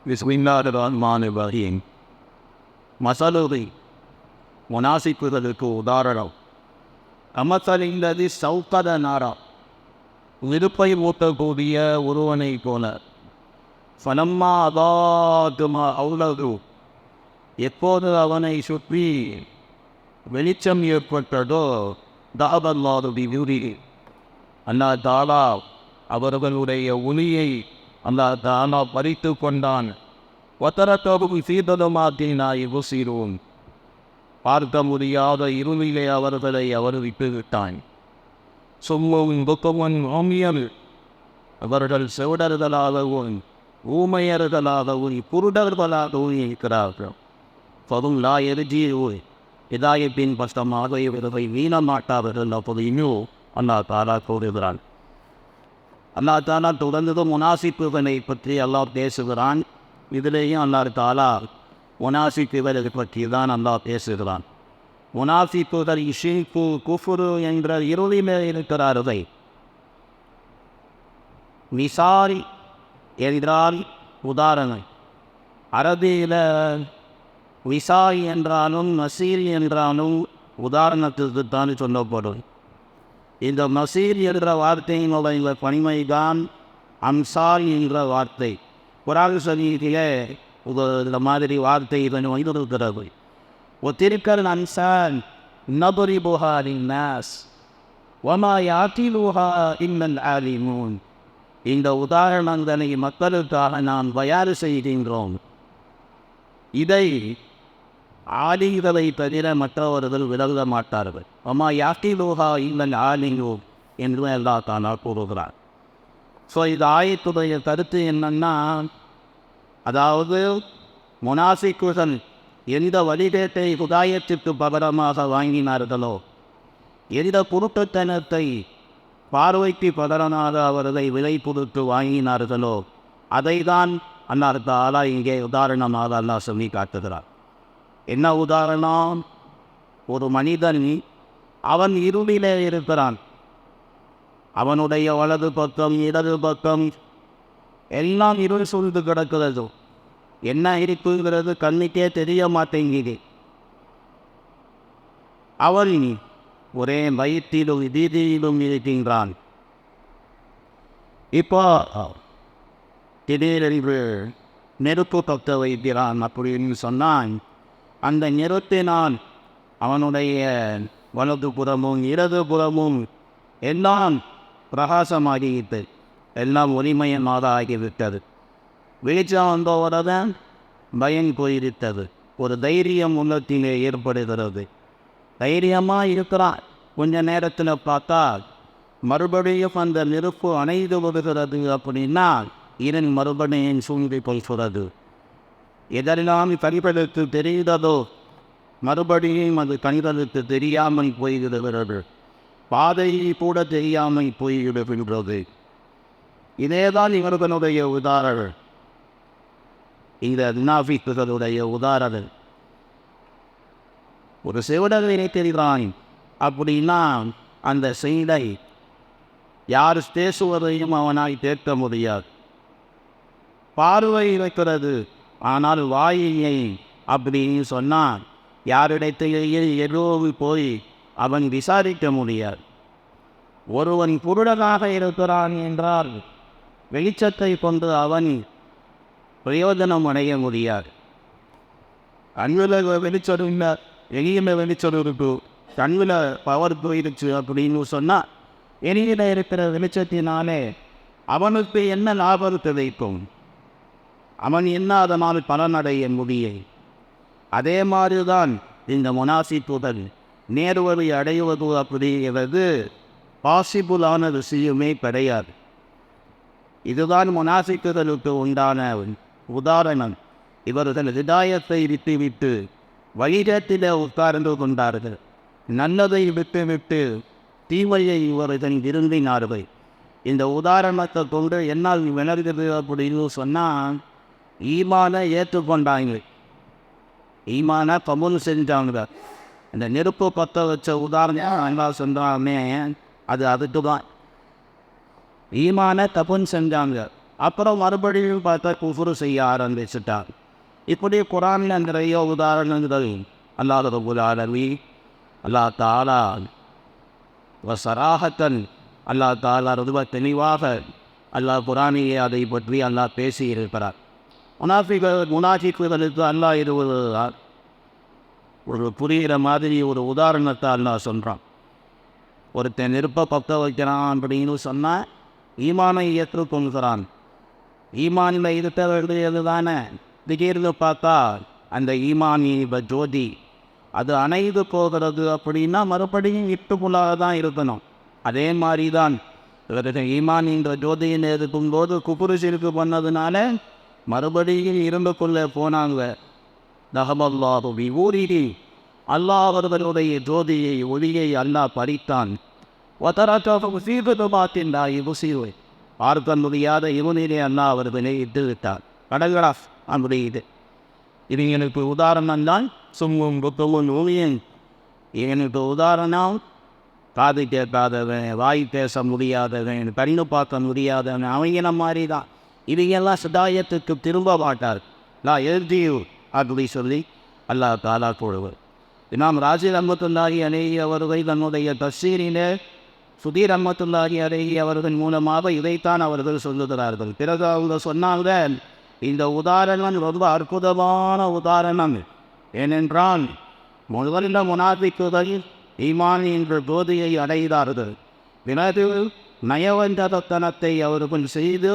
பிஸ்மில்லாஹிர்ரஹ்மானிர்ரஹீம். மசலுதி முனாசிப்புகளுக்கு உதாரணம். அமசலில்லதி சௌகத நாரா, நெருப்பை ஊட்டக்கூடிய ஒருவனை போல. ஃபலம்மா அதாதுமா அவுலது, எப்போது அவனை சுற்றி வெளிச்சம் ஏற்பட்டதோ, தாபல்லாது பியூரி, அல்லாஹ் தாலா அவர்களுடைய ஒளியை அல்லாஹ் தாலா பறித்து கொண்டான். வத்தரத்தோபு சீதலமாக்கினா யுபசிரூன், பார்க்க முடியாத இருளிலே அவர்களை அவர் விட்டுவிட்டான். சும்மும் புக்கமும் ஓமியல், அவர்கள் செவிடர்களாகவும் ஊமையர்களாகவும் குருடர்களாகவும் இருக்கிறார்கள். பதுல்லா எரிஜியோ, இதாயத்தின் பஷ்டமாக இவர்களை வீணமாட்டார்கள் அப்படின்னு அல்லாஹ் தாலா கூறுகிறான். அல்லாஹ் தாலா தொடர்ந்ததும் முனாசிப்புகளை பற்றி அல்லாஹ் பேசுகிறான். இதிலேயும் அல்லாஹ் தாலா முனாசிப்புகளை பற்றி தான் அல்லாஹ் பேசுகிறான். முனாசிப்புகள் இஷிப்பு குஃபுரு என்ற இருளிலே இருக்கிறார்கள். மிசாரி என்றால் உதாரணம். அரபியில் விசாய் என்றாலும் நசீர் என்றாலும் உதாரணத்திற்கு தான் சொல்லப்படும். இந்த நசீர் என்ற வார்த்தையினுடைய பணிமைதான் அம்சார் என்ற வார்த்தை. குரான் ஷரீஃபிலே இந்த மாதிரி வார்த்தை இதனை வைத்திருக்கிறது. ஒத்திருக்கல் அன்சான் நபரிபுஹா லின்னாஸ் வமா யாக்கிலுஹா இல்லல் ஆலிமூன். இந்த உதாரணங்களை மக்களுக்காக நாம் தயார் செய்கின்றோம். இதை ஆலிகளை தவிர மற்றவர்கள் விலக மாட்டார்கள். வமா யாக்கிலுஹா இல்லல் ஆலிமூன் என்று அல்லாஹ் தாலா கூறுகிறார். ஸோ இது ஆயத்துடைய கருத்து என்னன்னா, அதாவது முனாஃபிக்குகள் எந்த வழிகேட்டை ஹுதாயத்திற்கு பகரமாக வாங்கினார்களோ, எந்த குருட்டுத்தனத்தை பார்வைக்கு பகரமாக அவர்களை விலை பொறுத்து வாங்கினார்களோ, அதை தான் அல்லாஹ் தாலா இங்கே உதாரணமாக அல்லாஹ் சொல்லி காட்டுகிறார். என்ன உதாரணம்? ஒரு மனிதன் அவன் இருளிலே இருக்கிறான். அவனுடைய வலது பக்கம் இடது பக்கம் எல்லாம் இருள் சூழ்ந்து கிடக்கிறது. என்ன இருக்குங்கிறது கண்ணுக்கே தெரிய மாட்டேங்குது. அவன் ஒரே பயத்திலும் பீதியிலும் இருக்கின்றான். இப்போ திடீரென்று நெருப்பு பற்ற வைக்கிறான் அப்படின்னு சொன்னான். அந்த நெருப்பினால் அவனுடைய வலது புறமும் இடது புறமும் எல்லாம் பிரகாசமாகிவிட்டு எல்லாம் ஒளிமயமாக ஆகிவிட்டது. வெளிச்சம் வந்தவுடன் பயம் போயிருத்தது. ஒரு தைரியம் உள்ளத்திலே ஏற்படுகிறது. தைரியமாக இருக்கிறான். கொஞ்ச நேரத்தில் பார்த்தா மறுபடியும் அந்த நெருப்பு அணைந்து வருகிறது. அப்படின்னா இதன் மறுபடியும் சூழ்ந்து கொள்கிறது. எதெல்லாம் கணிதலுக்கு தெரிந்ததோ மறுபடியும் அது கணிதலுக்கு தெரியாமல் போய்விடுகிறது. பாதையை கூட தெரியாமல் போய்விடுகின்றது. இதேதான் இவர்களுடைய உதாரணம். இந்த முனாஃபிக்குகளுடைய உதாரணம். ஒரு செவிடனை தெரிகிறான் அப்படின்னா அந்த செய்தை யார் பேசுவதையும் அவனால் கேட்க முடியாது. பார்வை இருக்கிறது, ஆனால் வாயை அப்படின்னு சொன்னால் யாரிடத்திலேயே எல்லோரு போய் அவன் விசாரிக்க முடியாது. ஒருவன் குருடனாக இருக்கிறான் என்றால் வெளிச்சத்தை கொண்டு அவன் பிரயோஜனம் அடைய முடியாது. கண்ணில் வெளிச்சம் இல்லை, எளியில் வெளிச்சம் இருக்கு, கண்ணில் பவர் போயிடுச்சு அப்படின்னு சொன்னால் எளியில் இருக்கிற வெளிச்சத்தினாலே அவனுக்கு என்ன லாபம் கிடைக்கும்? அவன் என்ன அதனால் பலனடைய முடியும்? அதே மாதிரி தான் இந்த முனாஃபிக்குகள் நேர்வழி அடைவது அப்படிங்கிறது பாசிபிளான விஷயமே கிடையாது. இதுதான் முனாஃபிக்குகளுக்கு உண்டான உதாரணம். இவர்கள் ஹிதாயத்தை விட்டுவிட்டு வழிகேட்டிலே உட்கார்ந்து கொண்டார்கள். நல்லதை விட்டுவிட்டு தீமையை இவர்கள் விரும்பினார்கள். இந்த உதாரணத்தை கொண்டு என்னால் விளங்குகிறது அப்படின்னு சொன்னால், ஈமான ஏற்றுக்கொண்டாங்க, ஈமான கபூல் செஞ்சாங்க. இந்த நெருப்பு பற்ற வச்ச உதாரணம் நல்லா சொன்னாமே அது அதுக்கு தான். ஈமான கபூல் செஞ்சாங்க. அப்புறம் மறுபடியும் பார்த்தா குஃப்ரு செய்ய ஆரம்பிச்சுட்டார். இப்படி குரானில் நிறைய உதாரணங்கள் அல்லாஹ் ரப்பல் ஆலமீன் அல்லாஹ் தஆலா சராஹத்தன் அல்லாஹ் தஆலா ரொம்ப தெளிவாக அல்லாஹ் குரானிலே அதை பற்றி அல்லாஹ் பேசியிருக்கிறார். முனாஃபிக்குகளுக்கு அல்லாஹ் இது ஒரு புரிகிற மாதிரி ஒரு உதாரணத்தை அல்லாஹ் சொல்கிறான். ஒருத்தன் நெருப்பை பற்ற வைக்கிறான் அப்படின்னு சொன்னால் ஈமானை ஏற்றுக்கொள்கிறான். ஈமானில் இருக்க வேண்டியது தானே. திடீர்னு பார்த்தா அந்த ஈமானிய ஜோதி அது அணைந்து போகிறது அப்படின்னா மறுபடியும் இட்டுக்குள்ளாக தான் இருக்கணும். அதே மாதிரி தான் ஈமான் என்ற ஜோதியின் இருக்கும்போது குஃப்ரு ஷிர்க் பண்ணதுனால மறுபடியும் இரும்புக்குள்ளே போனாங்க. தஹபல்லாஹு பிநூரிஹி அல்லாஹ் அவர்களுடைய ஜோதியை ஒளியை அல்லாஹ் பறித்தான். வதரகஹும் ஃபீ ظுலுமாத்தின் லா யுப்சிரூன் பார்க்க முடியாத இருளிலே அல்லாஹ் அவர்களை இட்டு விட்டார். கடகராஃப் அப்படிது. இது எனக்கு உதாரணம் தான். சும்மும் புத்தமும் ஊழியன் எனக்கு உதாரணம். காது கேட்காதவன், வாய் பேச முடியாதவன், கண்ணு பார்க்க முடியாதவன், அவங்க மாதிரி தான். இவங்கெல்லாம் சதாயத்துக்கு திரும்ப மாட்டார். நான் எழுதியு அப்படி சொல்லி அல்லாஹ் தாலா கூறுவர். இமாம் ராஜி ரஹ்மத்துல்லாஹி அலைஹி அவர்கள் தன்னுடைய தஃசீரிலே சுதீர் ரஹ்மத்துல்லாஹி அலைஹி அவர்கள் மூலமாக இதைத்தான் அவர்கள் சொல்லுகிறார்கள். பிறகு அவங்க சொன்னாங்க, இந்த உதாரணம் ரொம்ப அற்புதமான உதாரணம். ஏனென்றால் முதல்ல முனாஃபிக்குகள் ஈமான் என்ற போதையை அடைந்தார்கள். பிறகு நயவஞ்சகத்தனத்தை அவர்கள் செய்து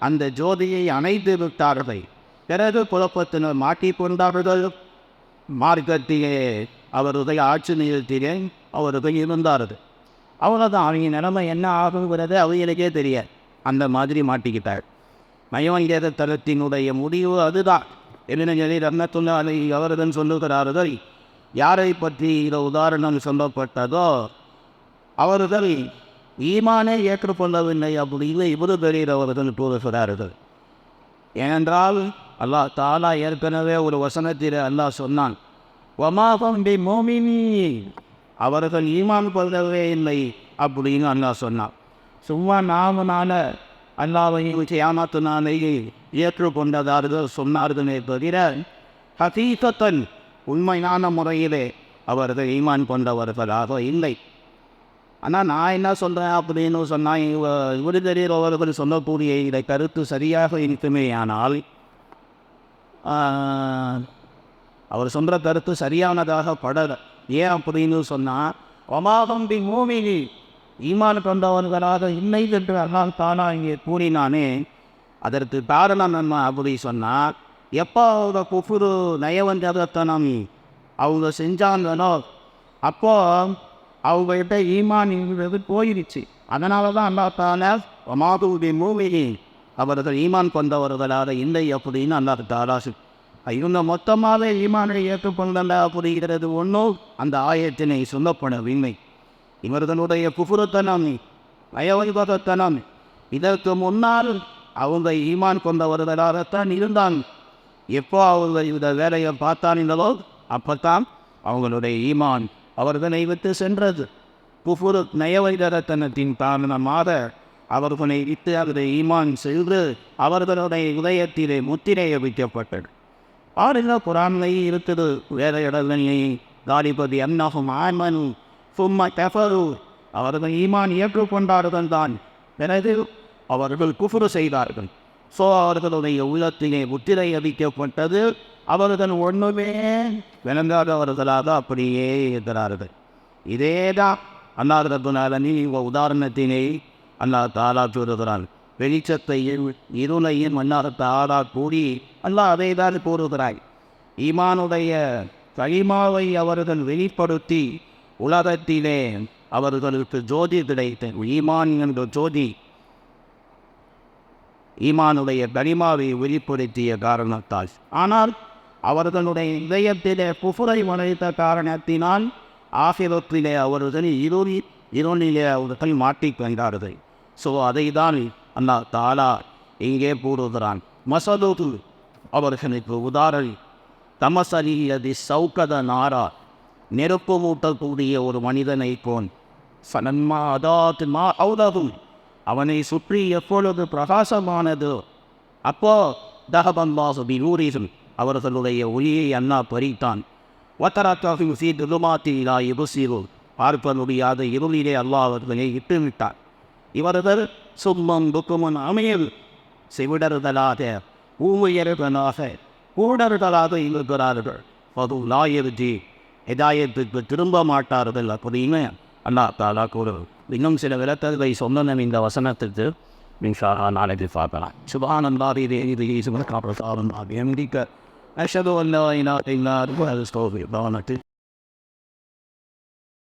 அந்த ஜோதியை அணைத்து விட்டார்கள். பிறகு குழப்பத்தினர் மாட்டிக்கொண்டார்கள். மார்க்கத்திலே அவருடைய ஆட்சி நிலையத்திலே அவர்கள் இருந்தார்கள். அவ்வளோதான். அவங்க நிலைமை என்ன ஆகுங்கிறது அவங்களுக்கே தெரியாது. அந்த மாதிரி மாட்டிக்கிட்டார். நயவஞ்சக தளத்தினுடைய முடிவு அதுதான். என்ன ரஹ்மத்துல்லாஹி அவர்கள் சொல்லுகிறார்கள், யாரை பற்றி இந்த உதாரணம் சொல்லப்பட்டதோ அவர்கள் ஈமானை ஏற்றுக்கொள்ளவில்லை அப்படின்னு இவ்வளவு பெரிய அவர்கள் கூறுகிறார்கள். ஏனென்றால் அல்லாஹ் தாலா ஏற்கனவே ஒரு வசனத்தில் அல்லாஹ் சொன்னான், வமாஹும் பிமுமினீன் அவர்கள் ஈமான் கொள்ளவே இல்லை அப்படின்னு அல்லாஹ் சொன்னான். சும்மா நாமனால அல்லாஹ்வை ஏமாத்தினாலேயே ஏற்றுக்கொண்டதார்கள் சொன்னார்களே தவிர ஹகீகத்தன் உண்மையான முறையிலே அவர்கள் ஈமான் கொண்டவர்களாக இல்லை. ஆனால் நான் என்ன சொல்கிறேன் அப்படின்னு சொன்னால், இவருதரீர் அவர்கள் சொல்லக்கூடிய இதை கருத்து சரியாக இருக்குமே. ஆனால் அவர் சொல்கிற கருத்து சரியானதாக படலை. ஏன் அப்படின்னு சொன்னால், வமாஹும் பிமுமினீன் ஈமான் கொண்டவர்களாக இல்லை என்று அல்லாஹ் தானா இங்கே கூறினானே. அதற்கு காரணம் என்ன அப்படி சொன்னால், எப்போ அவங்க குஃப்ரு நயவஞ்சகத்தனம் அவங்க செஞ்சாங்களோ அப்போ அவங்ககிட்ட ஈமான் என்பது போயிடுச்சு. அதனால தான் அல்லாஹ் தாலா வமாஹும் பிமுமினீன் அவர்கள் ஈமான் கொண்டவர்களாக இல்லை அப்படின்னு அல்லாஹ் தாலா இவங்க மொத்தமாகவே ஈமானை ஏற்றுக்கொண்டல அப்படிங்கிறது ஒன்றும் அந்த ஆயத்தினை சொல்லப்படவில்லை. இவர்களுடைய குஃப்ருத்தனம் நயவஞ்சகத்தனம் இதற்கு முன்னால் அவங்க ஈமான் கொண்டவர்களாகத்தான் இருந்தாங்க. எப்போ அவங்க இந்த வேலையை பார்த்தாங்களோ அப்போத்தான் அவங்களுடைய ஈமான் அவர்களை விட்டு சென்றது. குஃப்ரு நயவஞ்சகத்தனத்தின் காரணமாக அவர்களை விட்டு அவருடைய ஈமான் சென்று அவர்களுடைய இதயத்திலே முத்திரையை வைக்கப்பட்டது. ஆறுங்க குரானிலே இருக்குது. வேற இடங்களிலே தாலிபதி அன்னஹும் ஆமனு சும்ம கஃபரு அவர்கள் ஈமான் ஏற்றுக்கொண்டார்கள் தான், பிறகு அவர்கள் குஃப்ரு செய்தார்கள். ஸோ அவர்களுடைய உள்ளத்திலே முத்திரை அளிக்கப்பட்டது. அவர்கள் ஒன்றுமே விளங்காதவர்களாக அப்படியே இருக்கிறார்கள். இதே தான் அல்லாஹ் ரப்பல் ஆலமீன் உதாரணத்தினை அல்லாஹ் தாலா கூறுகிறான். வெளிச்சத்தையும் இருளையும் அல்லாஹ் தாலா கூறி அல்லாஹ் அதை தான் கூறுகிறாய். ஈமானுடைய கலிமாவை அவர்கள் வெளிப்படுத்தி உலகத்திலே அவர்களுக்கு ஜோதி கிடைத்தது. ஈமான் என்ற ஜோதி ஈமானுடைய கலிமாவை வெளிப்படுத்திய காரணத்தால். ஆனால் அவர்களுடைய இதயத்திலே குஃப்ரை வளைத்த காரணத்தினால் ஆகிரத்திலே அவர்கள் இருளிலே அவர்கள் மாட்டிக்கொண்டார்கள். ஸோ அதை தான் அல்லாஹ் தாலா இங்கே கூறுகிறான். மசலூது அவர்களுக்கு உதாரணம் தமசலியதி சௌகத நாரா நெருப்பு மூட்டக்கூடிய ஒரு மனிதனை போன் சனன்மா அதாத்து மா அவுதகும் அவனை சுற்றி எப்பொழுது பிரகாசமானது அப்போ தஹபல்லாஹு பிநூரிஹிம் அவர்களுடைய ஒளியை அல்லாஹ் பறித்தான். வத்தரக்கஹும் ஃபீ துலுமாத்தி லா யுப்சிரூன் பார்க்க முடியாத இருளிலே அல்லாஹ் அவர்களை இட்டுவிட்டார். இவர்கள் சும்மம் புக்குமன் அமையல் செவிடர்களாக ஊமையர்களாக கூடர்களாக இருக்கிறார்கள். அது லாயர்ஜி ஹிதாயத்துக்கு திரும்ப மாட்டார்கள் அப்படின்னு அல்லாஹ் தஆலா கூறுவது. இன்னும் சில விளக்கங்களை சொன்னோம் இந்த வசனத்துக்கு. இன்ஷா அல்லாஹ் நாளைக்கு பார்க்கலாம். சுப்ஹானல்லாஹி வபிஹம்திஹி சுப்ஹானல்லாஹி வபிஹம்திஹி அஷ்ஹது அன் லா இலாஹா இல்லா அன்ஹு அஸ்தக்ஃபிருல்லாஹ்.